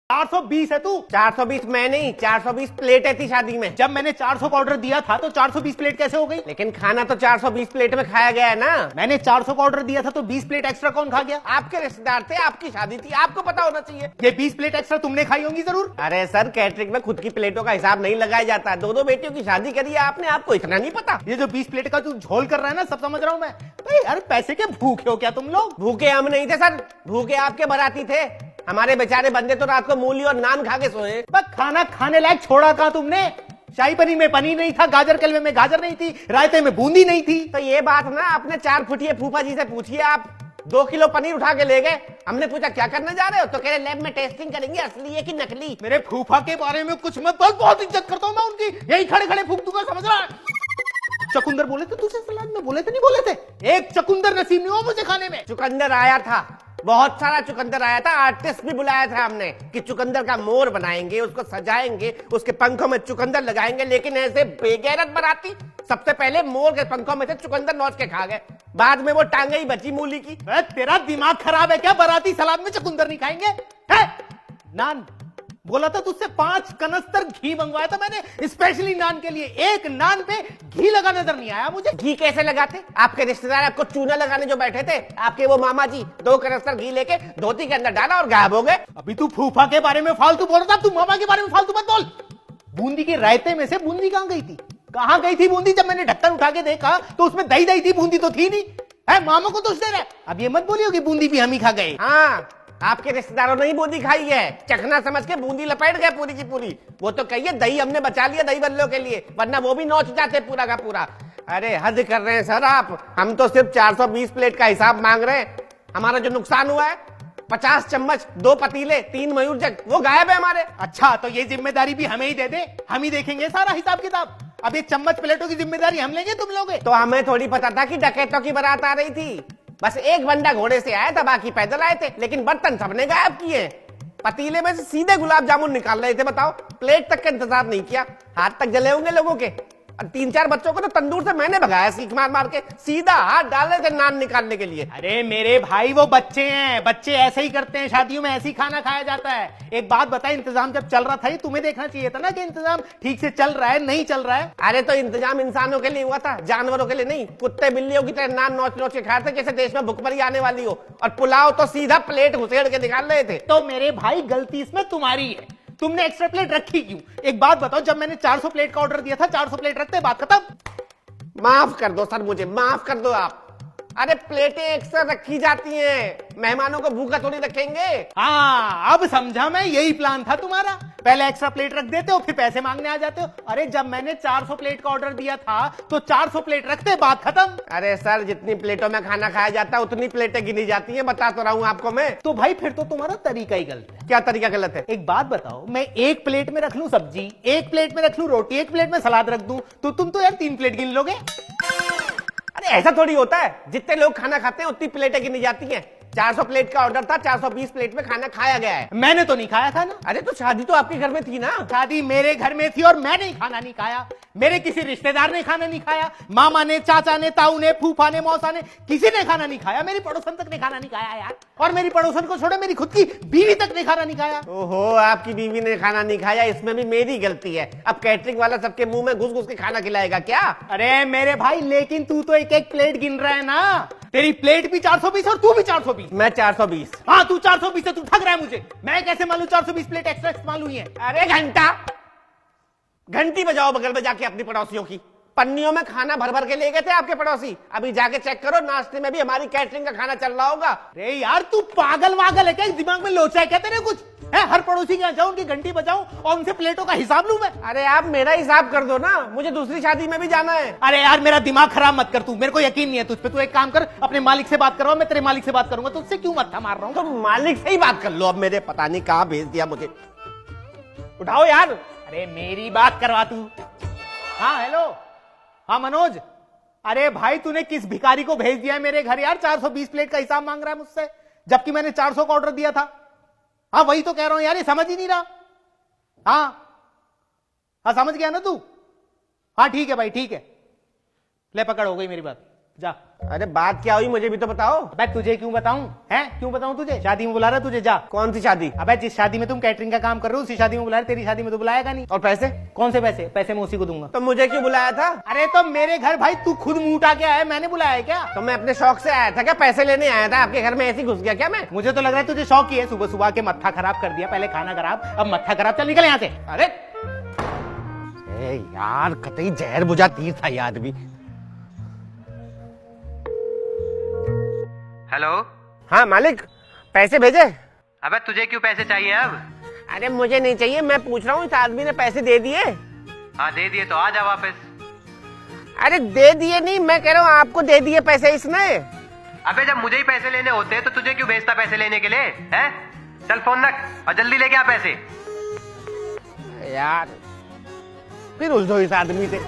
420 है तू। 420 मैं नहीं, 420 प्लेट थी शादी में। जब मैंने 400 का ऑर्डर दिया था तो 420 प्लेट कैसे हो गई? लेकिन खाना तो 420 प्लेट में खाया गया है ना। मैंने 400 का ऑर्डर दिया था तो 20 प्लेट एक्स्ट्रा कौन खा गया? आपके रिश्तेदार थे, आपकी शादी थी, आपको पता होना चाहिए। ये 20 प्लेट एक्स्ट्रा तुमने खाई होंगी जरूर। अरे सर, कैटरिंग में खुद की प्लेटों का हिसाब नहीं लगाया जाता। दो बेटियों की शादी करी है आपने, आपको इतना नहीं पता। ये जो 20 प्लेट का तू झोल कर रहा है ना, सब समझ रहा हूँ मैं। यार पैसे के भूखे हो क्या तुम लोग? भूखे हम नहीं थे सर, भूखे आपके बाराती थे। हमारे बेचारे बंदे तो रात को मूली और नान खा के सोए। खाना खाने लायक छोड़ा कहा तुमने? शाही पनीर में पनीर नहीं था, गाजर के हलवे में गाजर नहीं थी, रायते में बूंदी नहीं थी। तो ये बात ना अपने 4 फुटिए फूफा जी से पूछिए। आप 2 किलो पनीर उठा के ले गए। हमने पूछा क्या करने जा रहे हो, तो कह रहे लैब में टेस्टिंग करेंगे असली है कि नकली। मेरे फूफा के बारे में कुछ मत बोल, बहुत इज्जत करता हूँ मैं उनकी। यही खड़े खड़े फूक दूंगा, समझ रहा है? चुकंदर बोले थे तुझे सलाद में, बोले थे नहीं बोले थे? एक चुकंदर नसीब नहीं हुआ मुझे खाने में। चुकंदर आया था, बहुत सारा चुकंदर आया था। आर्टिस्ट भी बुलाया था हमने कि चुकंदर का मोर बनाएंगे, उसको सजाएंगे, उसके पंखों में चुकंदर लगाएंगे। लेकिन ऐसे बेगैरत बराती सबसे पहले मोर के पंखों में से चुकंदर नोच के खा गए। बाद में वो टांगे ही बची मूली की। तेरा दिमाग खराब है क्या? बराती सलाद में चुकंदर नहीं खाएंगे? है? नान बोला था तुझसे 5 कनस्तर घी मंगवाया था मैंने स्पेशली नान के लिए। एक नान पे घी लगा नजर नहीं आया मुझे। घी कैसे लगाते? आपके रिश्तेदार आपको चूना लगाने जो बैठे थे, आपके वो मामा जी 2 कनस्तर घी लेके धोती के अंदर डाला और गायब हो गए। अभी तू फूफा के बारे में फालतू बोल रहा था, तू मामा के बारे में फालतू मत बोल। बूंदी के रायते में से बूंदी कहां गई थी? कहां गई थी बूंदी? जब मैंने ढक्कन उठा के देखा तो उसमें दही दही थी, बूंदी तो थी नहीं। है मामा को दोष दे रहा है। अब ये मत बोलियो कि बूंदी भी हम ही खा गए। हाँ, आपके रिश्तेदारों ने ही बूंदी खाई है, चखना समझ के बूंदी लपेट गए पूरी की पूरी। वो तो कहिए दही हमने बचा लिया दही बल्लों के लिए, वरना वो भी नोच जाते पूरा का पूरा। अरे हद कर रहे हैं सर आप। हम तो सिर्फ 420 प्लेट का हिसाब मांग रहे हैं। हमारा जो नुकसान हुआ है 50 चम्मच, 2 पतीले, 3 मयूर जग, वो गायब है हमारे। अच्छा, तो ये जिम्मेदारी भी हमें ही दे दे, हम ही देखेंगे सारा हिसाब किताब। अब ये चम्मच प्लेटों की जिम्मेदारी हम लेंगे, तुम लोगे? तो हमें थोड़ी पता था कि डकैतों की बारात आ रही थी। बस एक बंदा घोड़े से आया था, बाकी पैदल आए थे। लेकिन बर्तन सबने गायब किए। पतीले में से सीधे गुलाब जामुन निकाल रहे थे, बताओ। प्लेट तक का इंतजार नहीं किया। हाथ तक जले होंगे लोगों के। 3-4 बच्चों को तो तंदूर से मैंने भगाया, सीख मार मार के। सीधा हाथ डाले थे नान निकालने के लिए। अरे मेरे भाई, वो बच्चे हैं, बच्चे ऐसे ही करते हैं। शादियों में ऐसे ही खाना खाया जाता है। एक बात बता, इंतजाम जब चल रहा था ये तुम्हें देखना चाहिए था ना कि इंतजाम ठीक से चल रहा है नहीं चल रहा है। अरे तो इंतजाम इंसानों के लिए हुआ था, जानवरों के लिए नहीं। कुत्ते बिल्लियों की तरह नान नोच नोच के खाए थे जैसे देश में भुखमरी आने वाली हो। और पुलाव तो सीधा प्लेट घुसेड़ के निकाल रहे थे। तो मेरे भाई, गलती इसमें तुम्हारी है। तुमने एक्स्ट्रा प्लेट रखी क्यों? एक बात बताओ, जब मैंने 400 प्लेट का ऑर्डर दिया था 400 प्लेट रखते, बात खत्म। माफ कर दो सर, मुझे माफ कर दो आप। अरे प्लेटें एक्स्ट्रा रखी जाती हैं, मेहमानों को भूखा थोड़ी रखेंगे। हाँ, अब समझा मैं, यही प्लान था तुम्हारा। पहले एक्स्ट्रा प्लेट रख देते हो, फिर पैसे मांगने आ जाते हो। अरे जब मैंने 400 प्लेट का ऑर्डर दिया था तो 400 प्लेट रखते, बात खत्म। अरे सर, जितनी प्लेटों में खाना खाया जाता है उतनी प्लेटें गिनी जाती हैं, बता तो रहा हूं आपको मैं। तो भाई फिर तो तुम्हारा तरीका ही गलत है। क्या तरीका गलत है? एक बात बताओ, मैं एक प्लेट में रख लूं सब्जी, एक प्लेट में रख लूं रोटी, एक प्लेट में सलाद रख दूं, तो तुम तो यार 3 प्लेट गिन लोगे। अरे ऐसा थोड़ी होता है, जितने लोग खाना खाते हैं उतनी प्लेटें गिनी जाती हैं। 400 प्लेट का ऑर्डर था, 420 प्लेट में खाना खाया गया है। मैंने तो नहीं खाया खाना। अरे तो शादी तो आपके घर में थी ना। शादी मेरे घर में थी और मैंने खाना नहीं खाया। मेरे किसी रिश्तेदार ने खाना नहीं खाया। मामा ने, चाचा ने, ताऊ ने, फूफा ने, मौसा ने, किसी ने खाना नहीं खाया। मेरी पड़ोसन तक ने खाना नहीं खाया यार। और मेरी पड़ोसन को छोड़ो, मेरी खुद की बीवी तक ने खाना नहीं खाया। ओहो, आपकी बीवी ने खाना नहीं खाया, इसमें भी मेरी गलती है। अब कैटरिंग वाला सबके मुंह में घुस घुस के खाना खिलाएगा क्या? अरे मेरे भाई, लेकिन तू तो एक एक प्लेट गिन रहा है ना। तेरी प्लेट भी 420 और तू भी 420। मैं 420। हाँ, तू 420 है, तू ठग रहा है मुझे। मैं कैसे मालूम 420 प्लेट एक्स्ट्रा इस्तेमाल हुई है? अरे घंटी बजाओ बगल में जाके अपनी पड़ोसियों की। पन्नियों में खाना भर भर के ले गए थे आपके पड़ोसी। अभी जाके चेक करो, नाश्ते में भी हमारी कैटरिंग का खाना चल रहा होगा। अरे यार, तू पागल वागल है क्या? दिमाग में लोचा है क्या तेरे कुछ? है, हर पड़ोसी के यहाँ जाऊं, उनकी घंटी बजाऊं और उनसे प्लेटों का हिसाब लूं मैं? अरे आप मेरा हिसाब कर दो ना, मुझे दूसरी शादी में भी जाना है। अरे यार, मेरा दिमाग खराब मत कर तू। मेरे को यकीन नहीं है तुझ पे। तू एक काम कर, अपने मालिक से बात करवा, मैं तेरे मालिक से बात करूंगा। तुझसे क्यों मत्था मार रहा हूं? तो मालिक से ही बात कर लो। अब मेरे पता नहीं कहां भेज दिया मुझे। उठाओ यार। अरे मेरी बात करवा तू। हाँ हेलो, हाँ मनोज। अरे भाई, तूने किस भिखारी को भेज दिया है मेरे घर यार? 420 प्लेट का हिसाब मांग रहा है मुझसे, जबकि मैंने 400 का ऑर्डर दिया था। हाँ वही तो कह रहा हूं यार, ये समझ ही नहीं रहा। हाँ समझ गया ना तू? हाँ ठीक है भाई, ठीक है। ले पकड़, हो गई मेरी बात। जा। अरे बात क्या हुई मुझे भी तो बताओ। अबे तुझे क्यों बताऊं? हैं क्यों बताऊं तुझे? शादी में बुला रहा तुझे, जा। कौन सी शादी? अबे जिस शादी में तुम कैटरिंग का काम कर रहे हो उसी शादी में बुला रहे, तेरी शादी में तो बुलाएगा नहीं। और पैसे? कौन से पैसे? पैसे मैं उसी को दूंगा। तो मुझे क्यों बुलाया था? अरे तो मेरे घर भाई तू खुद मुंह उठा के आया, मैंने बुलाया है क्या? तो मैं अपने शौक से आया था क्या? पैसे लेने आया था आपके घर में, ऐसे ही घुस गया क्या मैं? मुझे तो लग रहा है तुझे शौक ही है, सुबह सुबह के मत्था खराब कर दिया, पहले खाना खराब अब मत्था खराब, चल निकल यहाँ से। अरे यार कतई जहर बुझा तीर था ये आदमी। हेलो। हाँ मालिक, पैसे भेजे? अबे तुझे क्यों पैसे चाहिए अब? अरे मुझे नहीं चाहिए, मैं पूछ रहा हूँ इस आदमी ने पैसे दे दिए? हाँ दे दिए तो आ जा वापस। अरे दे दिए नहीं, मैं कह रहा हूँ आपको दे दिए पैसे इसने। अबे जब मुझे ही पैसे लेने होते तो तुझे क्यों भेजता पैसे लेने के लिए? हैं? चल फोन रख और जल्दी लेके आ पैसे। यार फिर उलझो इस आदमी से।